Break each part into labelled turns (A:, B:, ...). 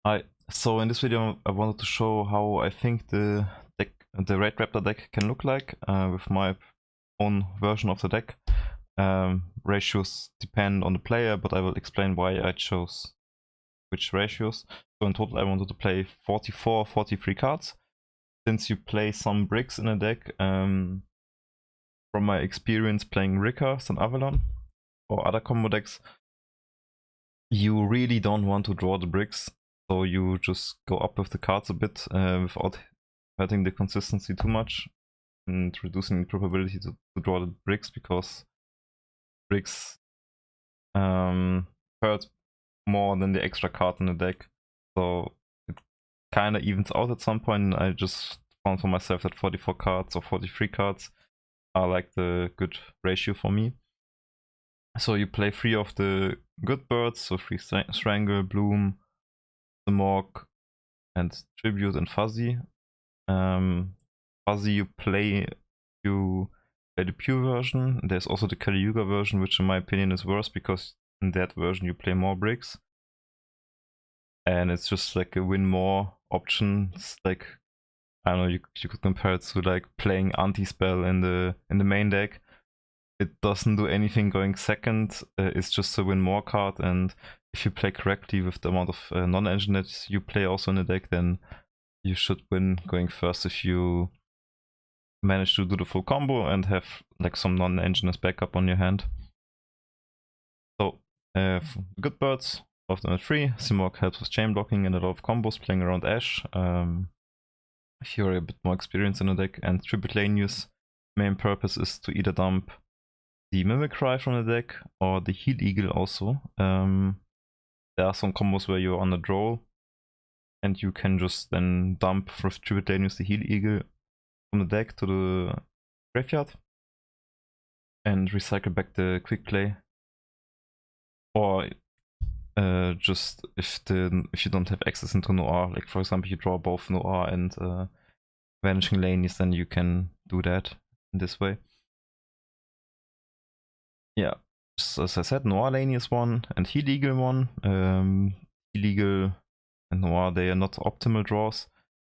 A: Hi. So in this video I wanted to show how I think the Raidraptor deck can look like with my own version of the deck. Ratios depend on the player, but I will explain why I chose which ratios. So in total I wanted to play 43 cards. Since you play some bricks in a deck, from my experience playing Rickers and Avalon or other combo decks, you really don't want to draw the bricks. So you just go up with the cards a bit without hurting the consistency too much and reducing the probability to draw the bricks, because bricks hurt more than the extra card in the deck. So it kind of evens out at some point. I just found for myself that 44 cards or 43 cards are like the good ratio for me. So you play 3 of the good birds, so 3 Strangle, Bloom, Smog, and Tribute and Fuzzy. Fuzzy you play the pure version. There's also the Yugioh version, which in my opinion is worse, because in that version you play more bricks. And it's just like a win more option. It's like, I don't know, you could compare it to like playing anti-spell in the main deck. It doesn't do anything going second, it's just a win more card, and if you play correctly with the amount of non-engine that you play also in the deck, then you should win going first if you manage to do the full combo and have like some non-engine as backup on your hand. So good birds, of them at 3. Simorg helps with chain blocking and a lot of combos playing around Ash. If you're a bit more experienced in the deck. And Tributanius main purpose is to either dump the Mimicry from the deck or the Heal Eagle also. There are some combos where you're on a draw and you can just then dump for Tributanius the Heal Eagle from the deck to the graveyard and recycle back the quick play. Or just if you don't have access into Noir, like for example you draw both Noir and Vanishing Lanies, then you can do that in this way. Yeah, so as I said, Noir Lane is one and Heal Eagle one. Heal Eagle and Noir, they are not optimal draws.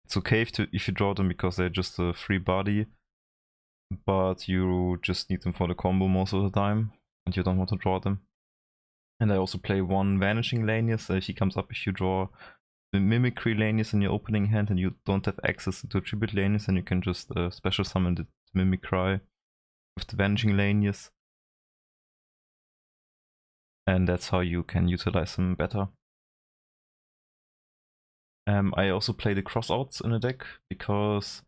A: It's okay if you draw them because they're just a free body, but you just need them for the combo most of the time and you don't want to draw them. And I also play one Vanishing Lanius. He comes up if you draw the Mimicry Lanius in your opening hand and you don't have access to Tribute Lanius, and you can just special summon the Mimicry with the Vanishing Lanius. And that's how you can utilize them better. I also play the crossouts in the deck because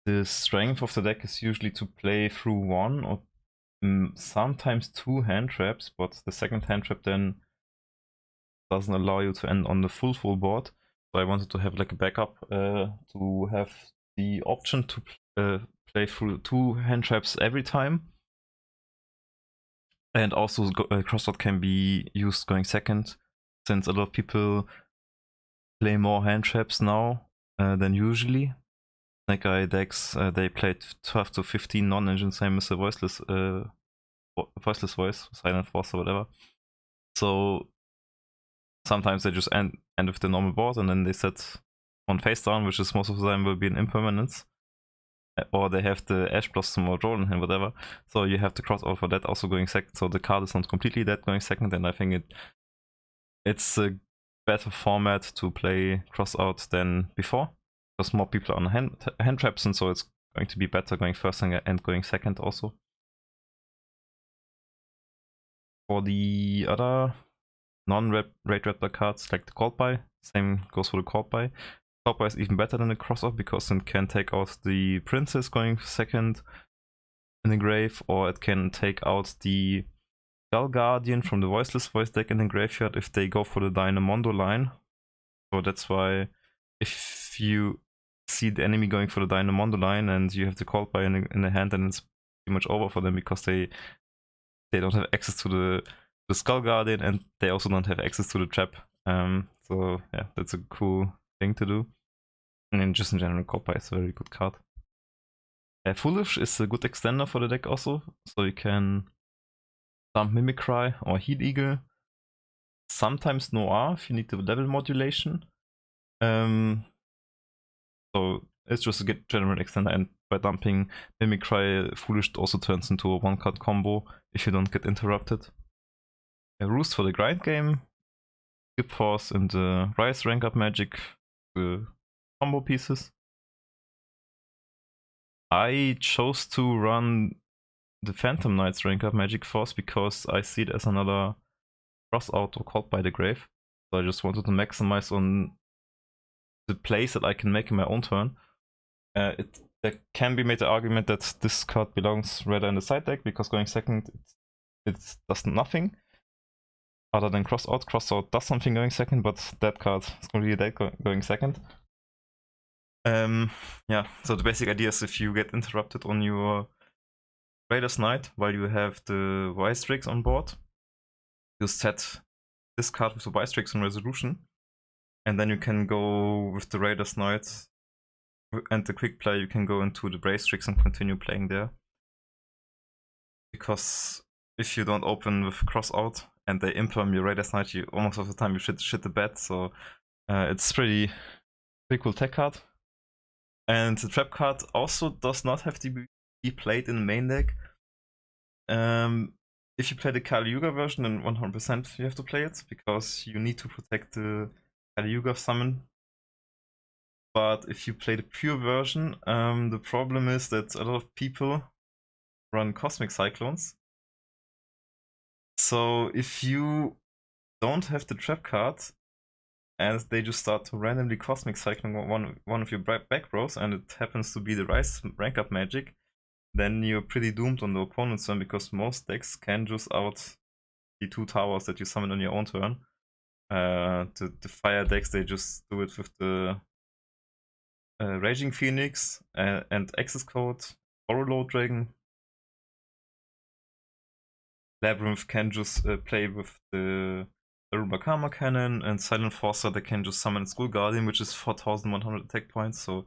A: the strength of the deck is usually to play through one or sometimes 2 hand traps, but the second hand trap then doesn't allow you to end on the full board. So I wanted to have like a backup to have the option to play through 2 hand traps every time. And also crossout can be used going second, since a lot of people play more hand traps now than usually. Snake Eye decks, they played 12 to 15 non-engine, same as the voiceless voice, silent force or whatever. So sometimes they just end with the normal board and then they set on face down, which is most of the time will be an impermanence. Or they have the Ash Blossom or Jordan and whatever. So you have to cross out for that also going second. So the card is not completely dead going second, and I think it's a better format to play crossout than before, because more people are on hand traps, and so it's going to be better going first and going second also. For the other non-Raidraptor cards, like the Called By, same goes for the Called By. Called By is even better than the crossout because it can take out the Princess going second in the grave, or it can take out the Skull Guardian from the Voiceless Voice deck in the graveyard if they go for the Dynamondo line. So that's why if you see the enemy going for the Dynamondo line and you have the Called By in the hand, then it's pretty much over for them, because they don't have access to the Skull Guardian and they also don't have access to the trap. So yeah, that's a cool thing to do. And then just in general, Called By is a very good card. Foolish is a good extender for the deck also, so you can dump Mimicry or Heal Eagle sometimes Noir if you need the level modulation. So it's just a general extender, and by dumping Mimicry, Foolish also turns into a one-card combo if you don't get interrupted. Roost for the grind game, Skip Force and the Rise rank up magic, the combo pieces. I chose to run the Phantom Knights rank up magic force because I see it as another cross out or caught by the grave. So I just wanted to maximize on the plays that I can make in my own turn. There can be made the argument that this card belongs rather in the side deck because going second it does nothing other than cross out. Cross out does something going second, but that card is going to be dead going second. Yeah, so the basic idea is if you get interrupted on your Raider's Knight while you have the Raidraptor on board, you set this card with the Raidraptor on resolution, and then you can go with the Raider's Knight and the quick play, you can go into the Raidraptor and continue playing there. Because if you don't open with cross out and they imperm your Raider's Knight, you almost all the time you shit the bed, so it's pretty cool tech card. And the trap card also does not have to be played in the main deck. If you play the Yugioh version, then 100% you have to play it, because you need to protect the Yugioh summon. But if you play the pure version, the problem is that a lot of people run Cosmic Cyclones. So if you don't have the trap card, and they just start to randomly Cosmic Cyclone one of your back rows, and it happens to be the Rise rank up magic, then you're pretty doomed on the opponent's turn, because most decks can just out the 2 towers that you summon on your own turn. The fire decks, they just do it with the Raging Phoenix and Access Code, Orolo Dragon. Labyrinth can just play with the Aruba Karma Cannon, and Silent Forcer, they can just summon Skull Guardian, which is 4100 attack points, so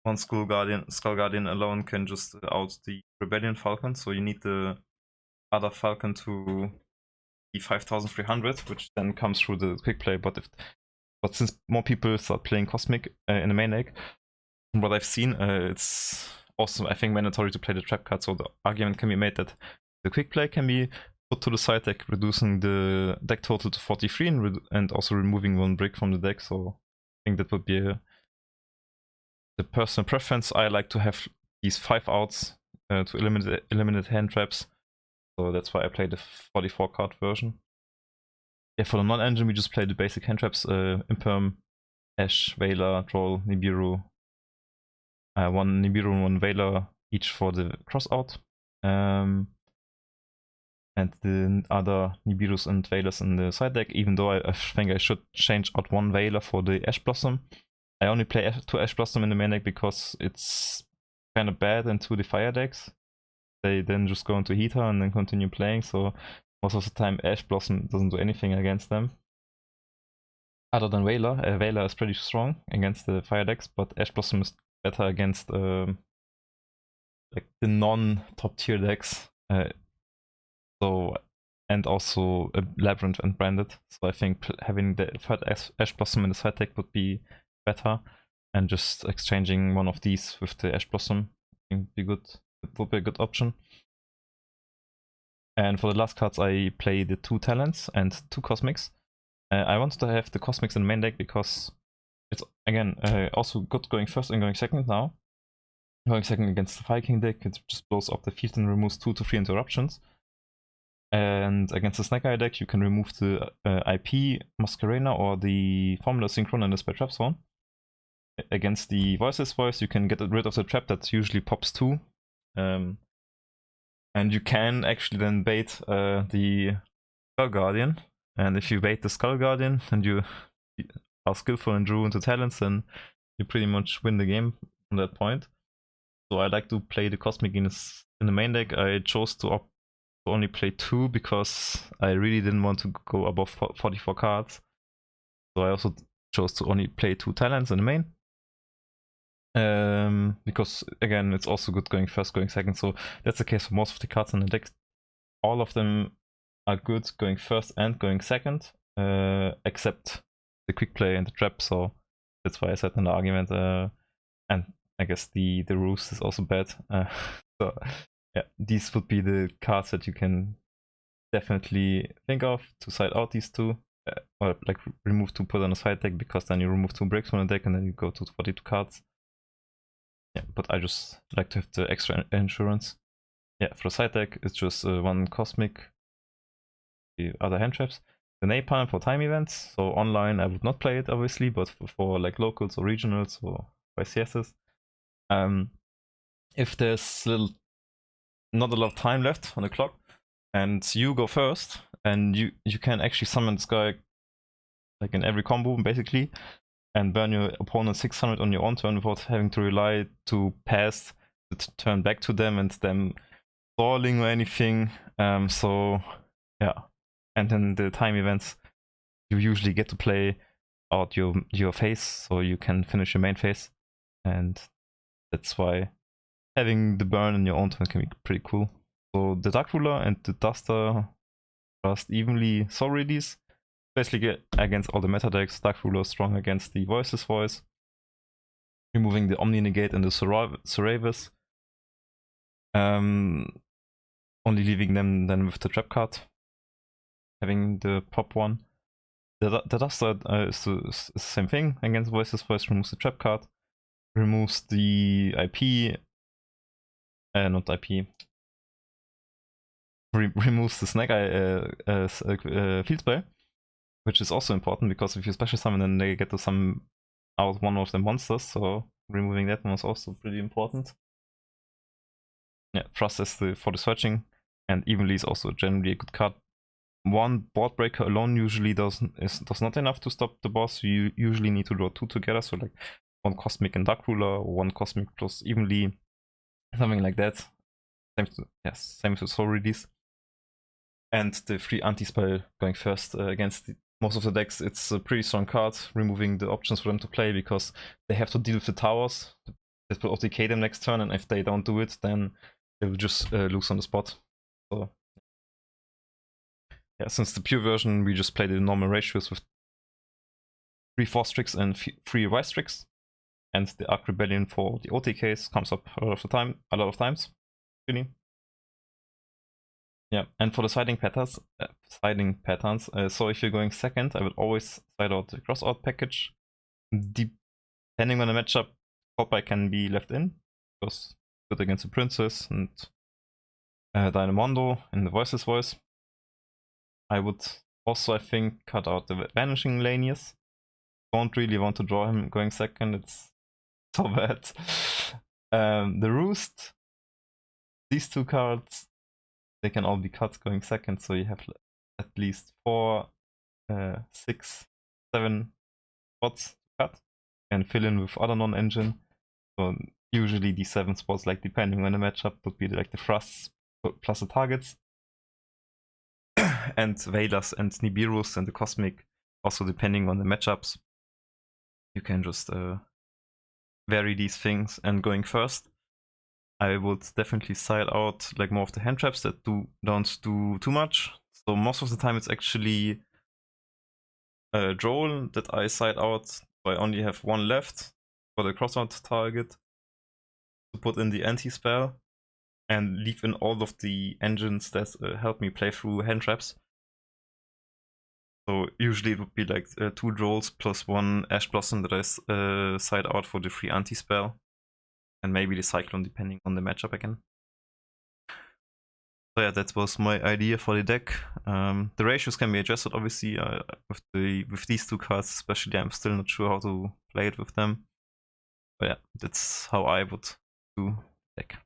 A: one Skull Guardian alone can just out the Rebellion Falcon, so you need the other Falcon to be 5300, which then comes through the quick play. But since more people start playing Cosmic in the main deck, from what I've seen, it's also, I think, mandatory to play the trap card, so the argument can be made that the quick play can be put to the side deck, reducing the deck total to 43 and also removing 1 brick from the deck. So I think that would be the personal preference. I like to have these 5 outs to eliminate hand traps, so that's why I play the 44 card version. Yeah, for the non-engine we just play the basic hand traps, Imperm, Ash, Veiler, Troll, Nibiru. 1 Nibiru and 1 Veiler each for the cross out. And the other Nibirus and Veilers in the side deck, even though I think I should change out 1 Veiler for the Ash Blossom. I only play 2 Ash Blossom in the main deck because it's kind of bad into the fire decks. They then just go into Heater and then continue playing, so most of the time Ash Blossom doesn't do anything against them. Other than Veiler. Veiler is pretty strong against the fire decks, but Ash Blossom is better against like the non-top tier decks. So, and also Labyrinth and Branded. So I think having the third Ash Blossom in the side deck would be better, and just exchanging one of these with the Ash Blossom would be good. It would be a good option. And for the last cards, I play the 2 Talents and 2 Cosmics. I wanted to have the Cosmics in the main deck because it's, again, also good going first and going second now. Going second against the Viking deck, it just blows up the field and removes 2 to 3 interruptions. And against the Snake Eye deck, you can remove the IP Masquerena or the Formula Synchron and the Spell Trap Zone. Against the Voiceless Voice, you can get rid of the trap that usually pops 2. And you can actually then bait the Skull Guardian. And if you bait the Skull Guardian and you are skillful and drew into talents, then you pretty much win the game from that point. So I like to play the Cosmic in the main deck. I chose to opt to only play 2 because I really didn't want to go above 44 cards. So I also chose to only play 2 talents in the main. Because again, it's also good going first, going second. So that's the case for most of the cards in the deck. All of them are good going first and going second. accept the quick play and the trap, so that's why I said in the argument. And I guess the roost is also bad. So yeah, these would be the cards that you can definitely think of to side out these two, or like remove 2, put on a side deck, because then you remove 2 bricks from the deck and then you go to 42 cards. Yeah, but I just like to have the extra insurance. Yeah, for the side deck, it's just 1 Cosmic, the other hand traps, the Napalm for time events. So online, I would not play it obviously, but for like locals or regionals or YCSs, if there's not a lot of time left on the clock, and you go first, and you can actually summon this guy like in every combo basically, and burn your opponent 600 on your own turn without having to rely to pass the turn back to them and them stalling or anything. So yeah, and then the time events, you usually get to play out your phase, so you can finish your main phase, and that's why having the burn in your own turn can be pretty cool. So the Dark Ruler and the Duster just evenly soul release. Basically against all the meta decks, Dark Ruler strong against the Voiceless Voice. Removing the Omni Negate and the Seravis. Only leaving them then with the Trap card. Having the pop one. The Duster is the same thing against Voiceless Voice, removes the Trap card. Removes the IP. Not IP. Removes the Snake Eye field spell, which is also important because if you special summon, then they get to summon out one of the monsters. So removing that one is also pretty important. Yeah, Thrust is for the searching, and Evenly is also generally a good card. 1 board breaker alone usually does not enough to stop the boss. You usually need to draw 2 together, so like 1 Cosmic and Dark Ruler, or 1 Cosmic plus Evenly, something like that. Same to Soul Release. And the free anti-spell going first against most of the decks. It's a pretty strong card, removing the options for them to play, because they have to deal with the towers. That will OTK them next turn, and if they don't do it, then they will just lose on the spot. So yeah, since the pure version, we just play the normal ratios with 3 Force Tricks and 3 Wise Tricks. And the Arc Rebellion for the OTKs comes up a lot of times. Really. Yeah, and for the siding patterns, so if you're going second, I would always side out the cross-out package. Depending on the matchup, Popeye can be left in, because good against the Princess and Dynamondo in the Voiceless Voice. I would also, I think, cut out the Vanishing Lanius. Don't really want to draw him going second, it's so bad. The Roost, these 2 cards, they can all be cut going second, so you have at least 4, 6, 7 spots to cut and fill in with other non-engine. So usually these 7 spots, like depending on the matchup, would be like the thrusts plus the targets. And Veilers and Nibiru's and the Cosmic, also depending on the matchups. You can just vary these things, and going first, I would definitely side out like more of the hand traps that don't do too much. So most of the time it's actually Droll that I side out, so I only have 1 left for the crossout target to put in the anti-spell, and leave in all of the engines that help me play through hand traps. So usually it would be like 2 Drolls plus 1 Ash Blossom that I side out for the free anti-spell. And maybe the Cyclone, depending on the matchup again. So yeah, that was my idea for the deck. The ratios can be adjusted, obviously, with these 2 cards especially. I'm still not sure how to play it with them. But yeah, that's how I would do the deck.